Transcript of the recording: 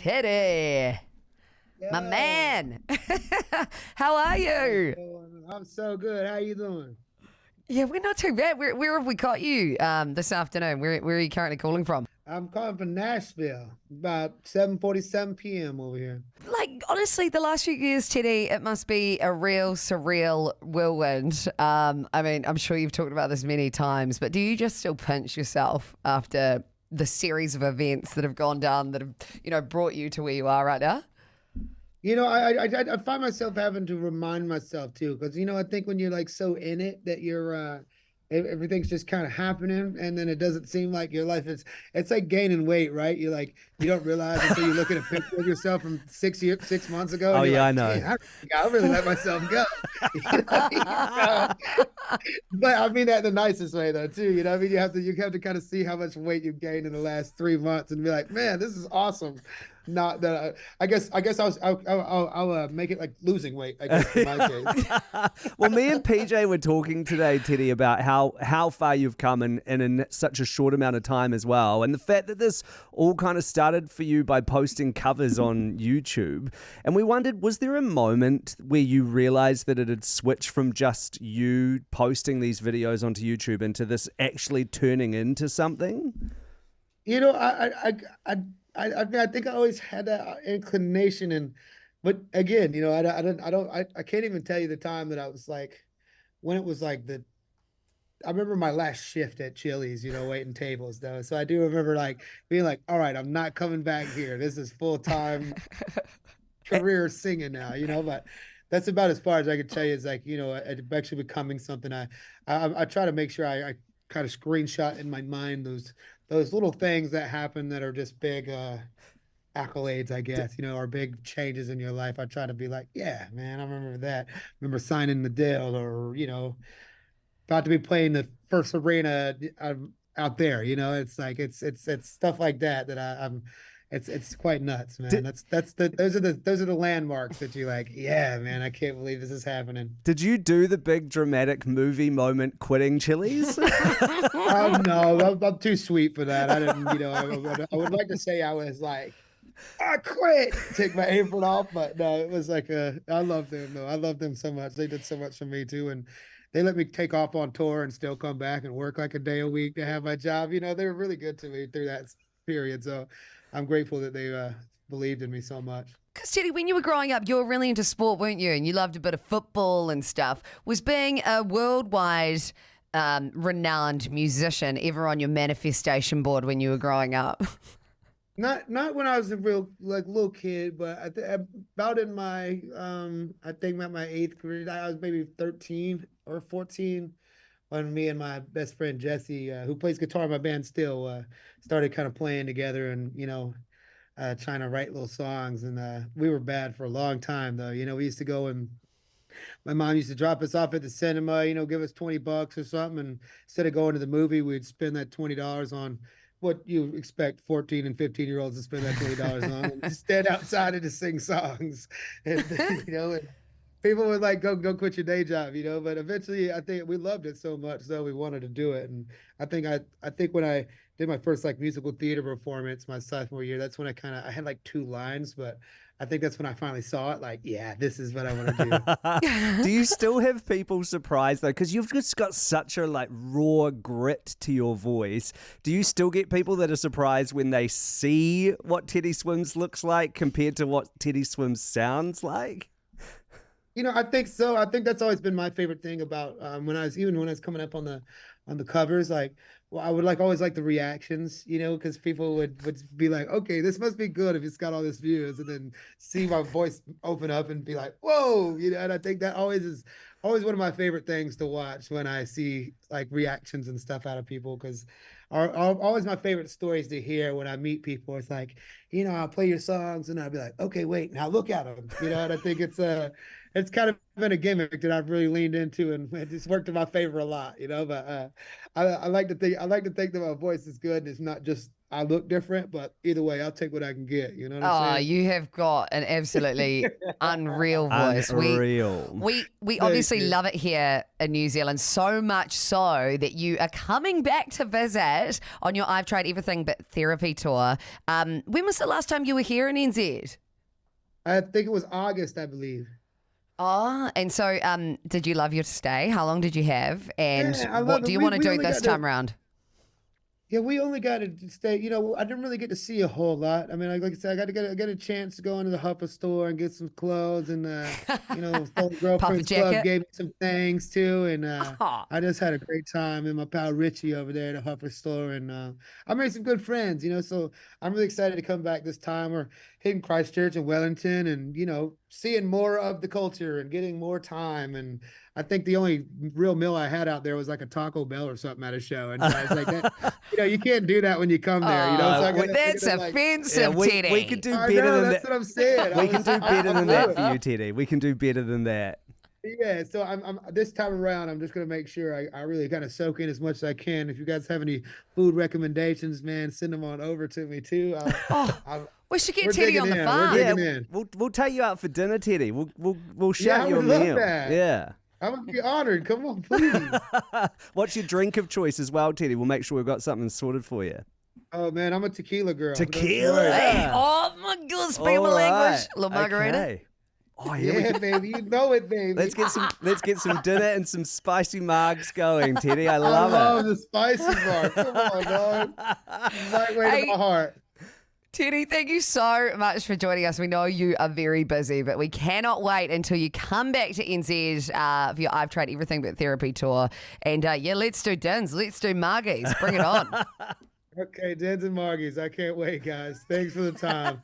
Teddy, my Yo, man. How are how's it you? going? I'm so good. How you doing? Yeah, we're not too bad. Where have we caught you this afternoon? Where are you currently calling from? I'm calling from Nashville. About 7:47 p.m. over here. Like, honestly, the last few years, Teddy, it must be a real surreal whirlwind. I mean, I'm sure you've talked about this many times, but do you just still pinch yourself after the series of events that have gone down that have, brought you to where you are right now? I find myself having to remind myself too, because I think when you're like so in it that you're everything's just kind of happening, and then it doesn't seem like your life is. It's like gaining weight, right? You're like you don't realize until you look at a picture of yourself from 6 months ago, Oh and you're yeah, I like, know. damn, I really let myself go. But I mean that in the nicest way though too. I mean you have to kind of see how much weight you've gained in the last 3 months and be like, man, this is awesome. Not that I guess I'll make it like losing weight. I guess in my case. Well, me and PJ were talking today, Teddy, about how far you've come in such a short amount of time as well, and the fact that this all kind of started for you by posting covers on YouTube. And we wondered, was there a moment where you realized that it had switched from just you posting these videos onto YouTube into this actually turning into something? You know, I think I always had that inclination, but again, I can't even tell you the time that I was like, when it was like I remember my last shift at Chili's, waiting tables though. So I do remember like being like, all right, I'm not coming back here. This is full time career singing now, but that's about as far as I could tell you. Is like, it actually becoming something I try to make sure I kind of screenshot in my mind those little things that happen that are just big accolades, I guess, or big changes in your life. I try to be like, yeah, man, I remember that. Remember signing the deal, or about to be playing the first arena out there. It's like it's stuff like that I'm. It's quite nuts, man. Did, Those are the landmarks that you like. Yeah, man, I can't believe this is happening. did you do the big dramatic movie moment quitting Chili's? Oh no, I'm too sweet for that. I didn't. I would like to say I was like, I quit, take my apron off, but no, it was like I love them though. I love them so much. They did so much for me too, and they let me take off on tour and still come back and work like a day a week to have my job. They were really good to me through that period. So I'm grateful that they believed in me so much. Because, Teddy, when you were growing up, you were really into sport, weren't you? And you loved a bit of football and stuff. Was being a worldwide renowned musician ever on your manifestation board when you were growing up? Not when I was a real like little kid, but about in my I think about my eighth grade, I was maybe 13 or 14 when me and my best friend Jesse, who plays guitar in my band still, started kind of playing together and trying to write little songs. And we were bad for a long time though. We used to go and my mom used to drop us off at the cinema, give us $20 or something, and instead of going to the movie, we'd spend that $20 on what you expect 14 and 15-year-olds to spend that $20 on, and just stand outside and just sing songs. And and people would like go quit your day job, but eventually I think we loved it so much so we wanted to do it. And I think when I did my first like musical theater performance my sophomore year, that's when I had like two lines, but I think that's when I finally saw it, like, yeah, this is what I want to do. Do you still have people surprised though? Because you've just got such a like raw grit to your voice. Do you still get people that are surprised when they see what Teddy Swims looks like compared to what Teddy Swims sounds like? I think so. I think that's always been my favorite thing about when I was coming up on the covers. Like, well, I would like always like the reactions, because people would be like, okay, this must be good if it's got all this views, and then see my voice open up and be like, whoa, And I think that always is always one of my favorite things to watch when I see like reactions and stuff out of people, because are always my favorite stories to hear when I meet people. It's like, I'll play your songs and I'll be like, okay, wait, now look at them, And I think it's kind of been a gimmick that I've really leaned into, and it just worked in my favor a lot, But I like to think that my voice is good, and it's not just I look different, but either way, I'll take what I can get. You know what I'm Oh, saying? you have got an absolutely unreal voice. Unreal. We Thank obviously you. love it here in New Zealand, so much so that you are coming back to visit on your I've Tried Everything But Therapy tour. When was the last time you were here in NZ? I think it was August, I believe. Oh, and so did you love your stay? How long did you have? And Yeah, I what love do it. you We want to we do only this got to time around? Yeah, we only got to stay. I didn't really get to see a whole lot. I mean, like I said, I got a chance to go into the Hupper store and get some clothes, and Phone Puffer Girlfriends Club jacket? gave me some things too, and Oh, I just had a great time. And my pal Richie over there at the Hupper store, and I made some good friends. So I'm really excited to come back this time. We're hitting Christchurch and Wellington, and seeing more of the culture and getting more time. And I think the only real meal I had out there was like a Taco Bell or something at a show, and so I was like that. You can't do that when you come there. So that's Yeah, offensive, we Teddy. could do I better know, than that's that. what I'm saying. We can do better I than blew that it. for you, Teddy. We can do better than that. Yeah, so I'm this time around. I'm just gonna make sure I really kind of soak in as much as I can. If you guys have any food recommendations, man, send them on over to me too. Oh, we should get We're Teddy digging on the in. farm. We're Yeah, digging in. we'll take you out for dinner, Teddy. We'll shout I you a would love meal. that. Yeah. I'm gonna be honored. Come on, please. What's your drink of choice as well, Teddy? We'll make sure we've got something sorted for you. Oh man, I'm a tequila girl. Don't Tequila? worry. Hey, oh my God, speaking my All language. right. Little margarita. Okay. Oh, here we Yeah, go. baby, you know it, baby. Let's get some dinner and some spicy margs going, Teddy. I I love love it. the spicy part. Come on, dog. Right way Hey. to my heart. Teddy, thank you so much for joining us. We know you are very busy, but we cannot wait until you come back to NZ for your I've Tried Everything But Therapy tour. And let's do dins. Let's do margies. Bring it on. Okay, Dens and Margies. I can't wait, guys. Thanks for the time.